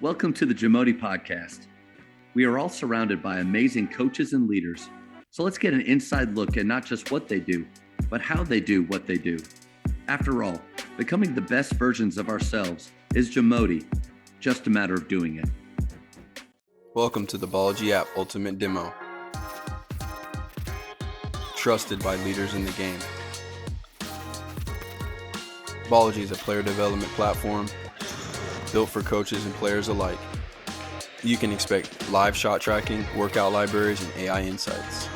Welcome to the JAMODI Podcast. We are all surrounded by amazing coaches and leaders. So let's get an inside look at not just what they do, but how they do what they do. After all, becoming the best versions of ourselves is JAMODI, just a matter of doing it. Welcome to the Ballology app Ultimate Demo. Trusted by leaders in the game. Ballology is a player development platform built for coaches and players alike. You can expect live shot tracking, workout libraries, and AI insights.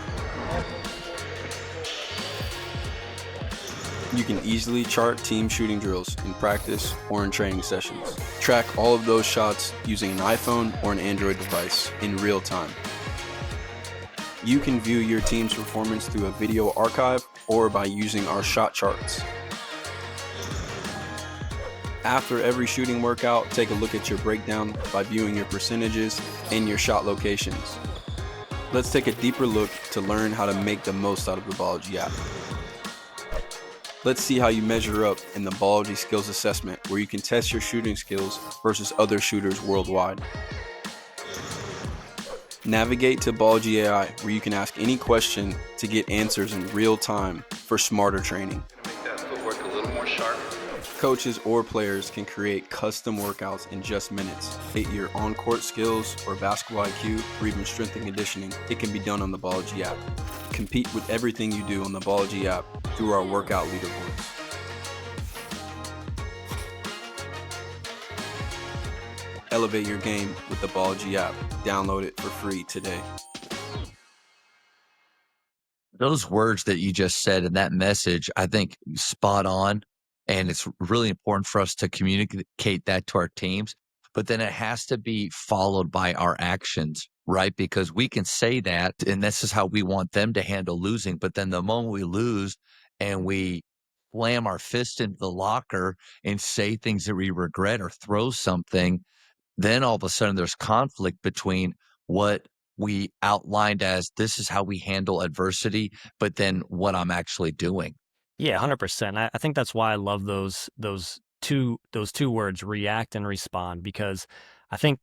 You can easily chart team shooting drills in practice or in training sessions. Track all of those shots using an iPhone or an Android device in real time. You can view your team's performance through a video archive or by using our shot charts. After every shooting workout, take a look at your breakdown by viewing your percentages and your shot locations. Let's take a deeper look to learn how to make the most out of the Ballology app. Let's see how you measure up in the Ballology Skills Assessment, where you can test your shooting skills versus other shooters worldwide. Navigate to Ballology AI, where you can ask any question to get answers in real time for smarter training. Make that footwork a little more sharp. Coaches or players can create custom workouts in just minutes. Hit your on-court skills or basketball IQ or even strength and conditioning. It can be done on the Ballology app. Compete with everything you do on the Ballology app through our workout leaderboards. Elevate your game with the Ballology app. Download it for free today. Those words that you just said and that message, I think spot on. And it's really important for us to communicate that to our teams. But then it has to be followed by our actions, right? Because we can say that, and this is how we want them to handle losing. But then the moment we lose and we slam our fist into the locker and say things that we regret or throw something, then all of a sudden there's conflict between what we outlined as this is how we handle adversity, but then what I'm actually doing. Yeah, 100%. I think that's why I love those two words, react and respond, because I think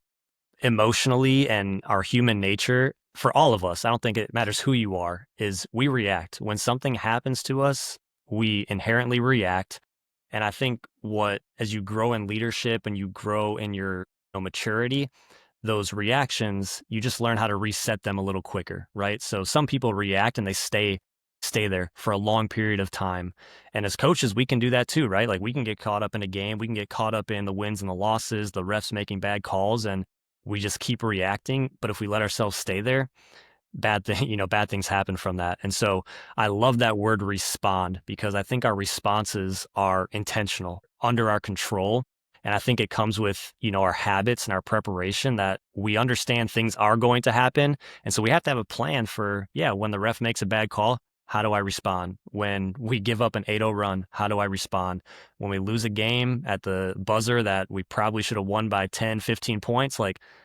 emotionally and our human nature, for all of us, I don't think it matters who you are, is we react. When something happens to us, we inherently react. And I think as you grow in leadership and you grow in your maturity, those reactions, you just learn how to reset them a little quicker, right? So some people react and they stay there for a long period of time. And as coaches, we can do that too, right? Like we can get caught up in a game. We can get caught up in the wins and the losses, the refs making bad calls, and we just keep reacting. But if we let ourselves stay there, bad things happen from that. And so I love that word respond, because I think our responses are intentional, under our control. And I think it comes with, our habits and our preparation, that we understand things are going to happen. And so we have to have a plan for, when the ref makes a bad call, how do I respond? When we give up an 8-0 run, how do I respond? When we lose a game at the buzzer that we probably should have won by 10, 15 points,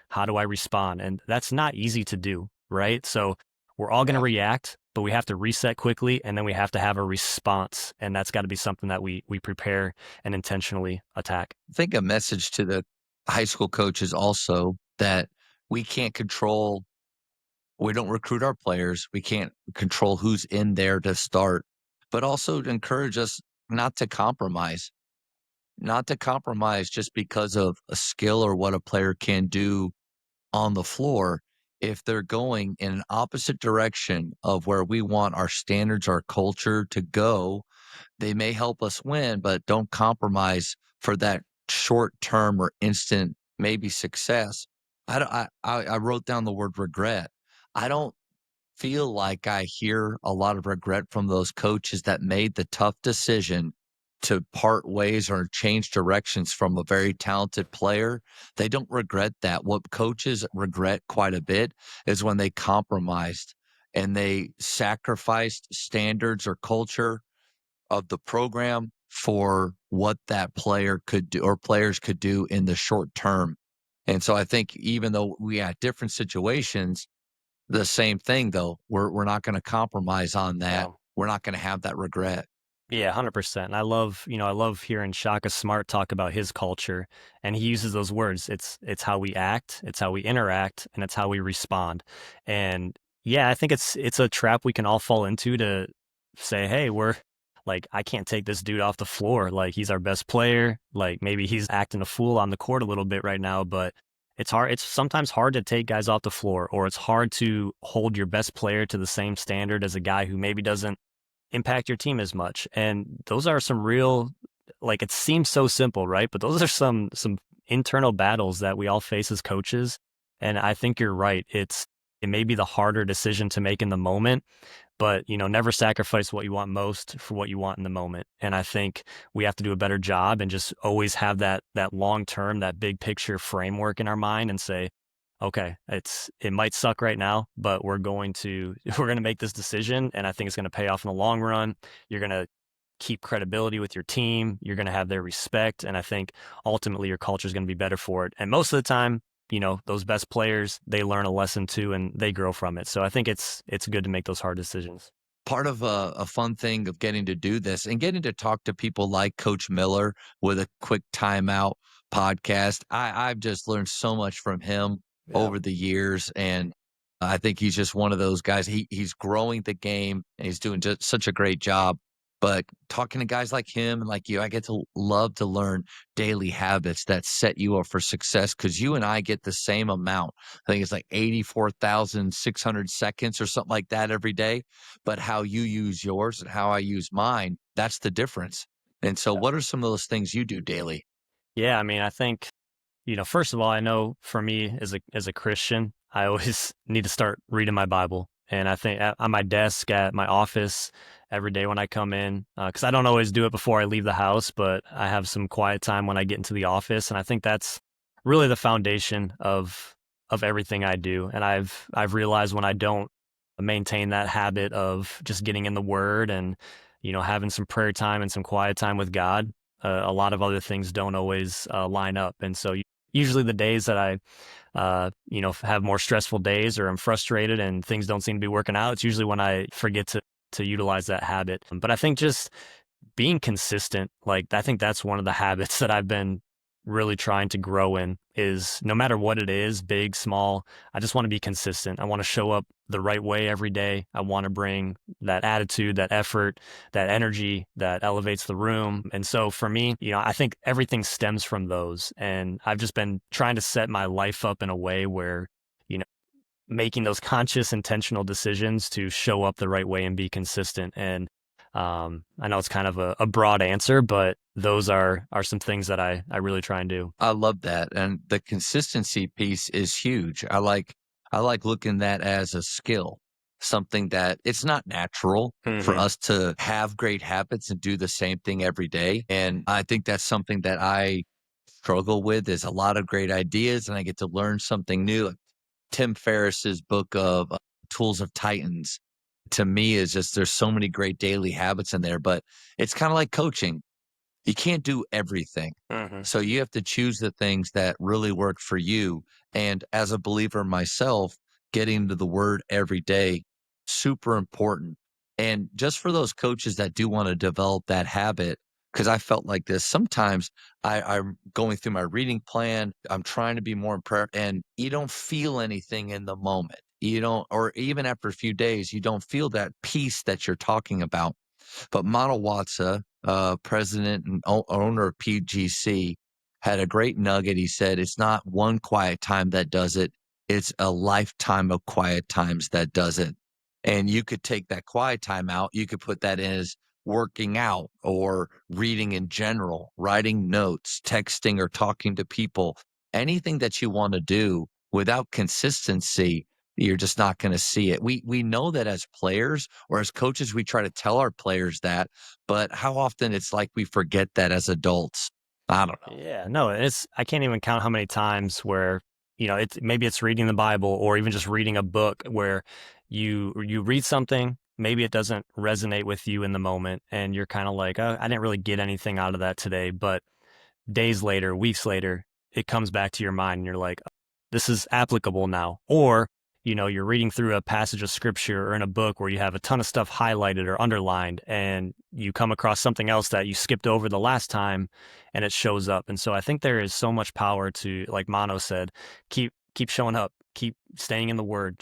how do I respond? And that's not easy to do, right? So we're all going to react, but we have to reset quickly, and then we have to have a response. And that's got to be something that we prepare and intentionally attack. I think a message to the high school coaches also that we don't recruit our players. We can't control who's in there to start, but also to encourage us not to compromise just because of a skill or what a player can do on the floor. If they're going in an opposite direction of where we want our standards, our culture to go, they may help us win, but don't compromise for that short term or instant maybe success. I wrote down the word regret. I don't feel like I hear a lot of regret from those coaches that made the tough decision to part ways or change directions from a very talented player. They don't regret that. What coaches regret quite a bit is when they compromised and they sacrificed standards or culture of the program for what that player could do or players could do in the short term. And so I think even though we had different situations, the same thing though, we're not going to compromise on that. Wow. We're not going to have that regret. Yeah, 100%. And I love hearing Shaka Smart talk about his culture, and he uses those words. It's how we act, it's how we interact, and it's how we respond. And yeah, I think it's a trap we can all fall into to say, "Hey, we're like I can't take this dude off the floor. Like he's our best player. Like maybe he's acting a fool on the court a little bit right now, but it's sometimes hard to take guys off the floor, or it's hard to hold your best player to the same standard as a guy who maybe doesn't impact your team as much. And those are some real, like it seems so simple, right? But those are some internal battles that we all face as coaches. And I think you're right. It may be the harder decision to make in the moment, but never sacrifice what you want most for what you want in the moment. And I think we have to do a better job and just always have that long term, that big picture framework in our mind and say, okay, it might suck right now, but we're going to we're going to make this decision, and I think it's going to pay off in the long run. You're going to keep credibility with your team. You're going to have their respect, and I think ultimately your culture is going to be better for it. And most of the time, those best players, they learn a lesson too, and they grow from it. So I think it's good to make those hard decisions. Part of a fun thing of getting to do this and getting to talk to people like Coach Miller with a quick timeout podcast. I've just learned so much from him over the years. And I think he's just one of those guys. He's growing the game and he's doing just such a great job. But talking to guys like him and like you, I get to love to learn daily habits that set you up for success because you and I get the same amount. I think it's like 84,600 seconds or something like that every day. But how you use yours and how I use mine, that's the difference. And so, what are some of those things you do daily? Yeah, I mean, I think first of all, I know for me as a Christian, I always need to start reading my Bible. And I think on my desk at my office every day when I come in, because I don't always do it before I leave the house, but I have some quiet time when I get into the office, and I think that's really the foundation of everything I do. And I've realized when I don't maintain that habit of just getting in the Word and having some prayer time and some quiet time with God, a lot of other things don't always line up. And so usually the days that I have more stressful days or I'm frustrated and things don't seem to be working out, it's usually when I forget to utilize that habit. But I think just being consistent, like I think that's one of the habits that I've been really trying to grow in is no matter what it is, big, small, I just want to be consistent. I want to show up the right way every day. I want to bring that attitude, that effort, that energy that elevates the room. And so for me, I think everything stems from those. And I've just been trying to set my life up in a way where, making those conscious, intentional decisions to show up the right way and be consistent. And I know it's kind of a broad answer, but those are some things that I really try and do. I love that. And the consistency piece is huge. I like looking at that as a skill, something that it's not natural for us to have great habits and do the same thing every day. And I think that's something that I struggle with is a lot of great ideas and I get to learn something new. Like Tim Ferriss's book of Tools of Titans to me is just there's so many great daily habits in there, but it's kind of like coaching. You can't do everything. So you have to choose the things that really work for you. And as a believer myself, getting into the word every day, super important. And just for those coaches that do want to develop that habit, because I felt like this, sometimes I'm going through my reading plan, I'm trying to be more in prayer, and you don't feel anything in the moment. You don't, or even after a few days, you don't feel that peace that you're talking about. But Watsa, president and owner of PGC, had a great nugget. He said, it's not one quiet time that does it. It's a lifetime of quiet times that does it. And you could take that quiet time out. You could put that in as working out or reading in general, writing notes, texting or talking to people, anything that you want to do without consistency. You're just not going to see it. We know that as players or as coaches, we try to tell our players that, but how often it's like we forget that as adults. I don't know. Yeah, no, I can't even count how many times where, maybe it's reading the Bible or even just reading a book where you read something, maybe it doesn't resonate with you in the moment and you're kind of like, oh, I didn't really get anything out of that today. But days later, weeks later, it comes back to your mind and you're like, this is applicable now. Or, you're reading through a passage of scripture or in a book where you have a ton of stuff highlighted or underlined, and you come across something else that you skipped over the last time and it shows up. And so I think there is so much power to, like Mano said, keep showing up, keep staying in the word.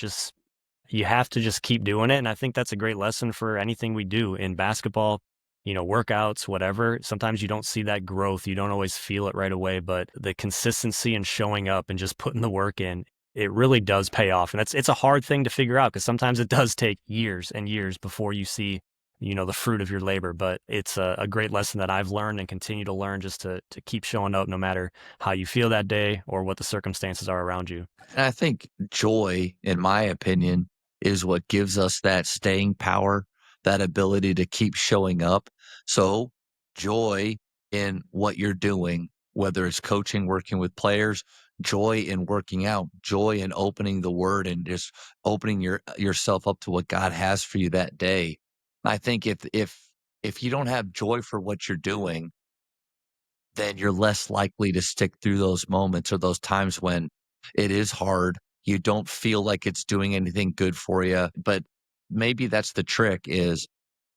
You have to just keep doing it. And I think that's a great lesson for anything we do in basketball, workouts, whatever. Sometimes you don't see that growth. You don't always feel it right away, but the consistency and showing up and just putting the work in, it really does pay off. And it's a hard thing to figure out because sometimes it does take years and years before you see, the fruit of your labor. But it's a great lesson that I've learned and continue to learn, just to keep showing up no matter how you feel that day or what the circumstances are around you. And I think joy, in my opinion, is what gives us that staying power, that ability to keep showing up. So joy in what you're doing, whether it's coaching, working with players, joy in working out, joy in opening the word and just opening yourself up to what God has for you that day. I think if you don't have joy for what you're doing, then you're less likely to stick through those moments or those times when it is hard. You don't feel like it's doing anything good for you. But maybe that's the trick is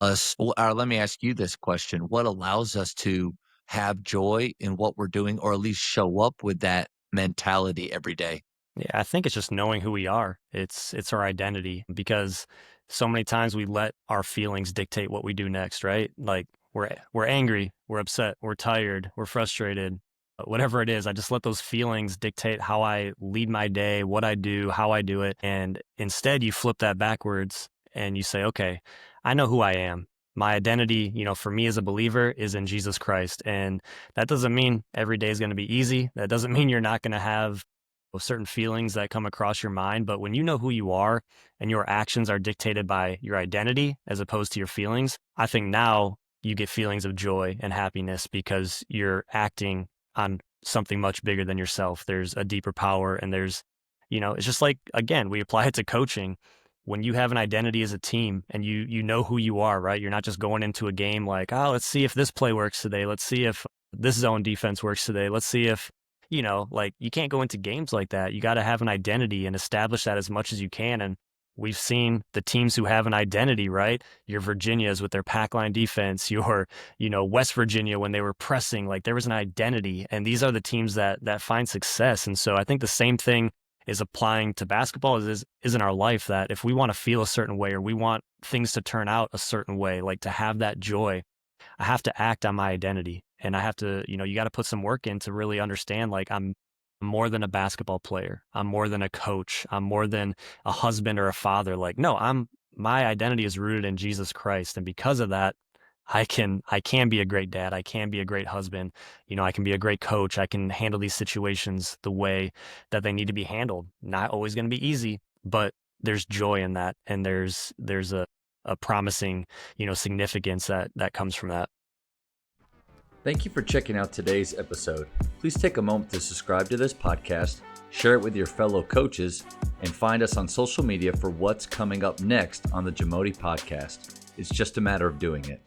us. Or let me ask you this question. What allows us to have joy in what we're doing, or at least show up with that mentality every day? Yeah, I think it's just knowing who we are. It's our identity, because so many times we let our feelings dictate what we do next, right? Like we're angry, we're upset, we're tired, we're frustrated, whatever it is. I just let those feelings dictate how I lead my day, what I do, how I do it. And instead you flip that backwards and you say, okay, I know who I am. My identity, for me as a believer, is in Jesus Christ. And that doesn't mean every day is going to be easy. That doesn't mean you're not going to have certain feelings that come across your mind. But when you know who you are and your actions are dictated by your identity as opposed to your feelings, I think now you get feelings of joy and happiness because you're acting on something much bigger than yourself. There's a deeper power, and there's, it's just like, again, we apply it to coaching. When you have an identity as a team and you know who you are, right? You're not just going into a game like, oh, let's see if this play works today. Let's see if this zone defense works today. Let's see if, like, you can't go into games like that. You got to have an identity and establish that as much as you can. And we've seen the teams who have an identity, right? Your Virginias with their pack line defense, your, West Virginia when they were pressing, like there was an identity. And these are the teams that find success. And so I think the same thing is applying to basketball is in our life, that if we want to feel a certain way or we want things to turn out a certain way, like to have that joy, I have to act on my identity. And I have to, you got to put some work in to really understand, like, I'm more than a basketball player. I'm more than a coach. I'm more than a husband or a father. Like, no, my identity is rooted in Jesus Christ. And because of that, I can be a great dad. I can be a great husband. I can be a great coach. I can handle these situations the way that they need to be handled. Not always going to be easy, but there's joy in that. And there's a promising, significance that comes from that. Thank you for checking out today's episode. Please take a moment to subscribe to this podcast, share it with your fellow coaches, and find us on social media for what's coming up next on the JAMODI Podcast. It's just a matter of doing it.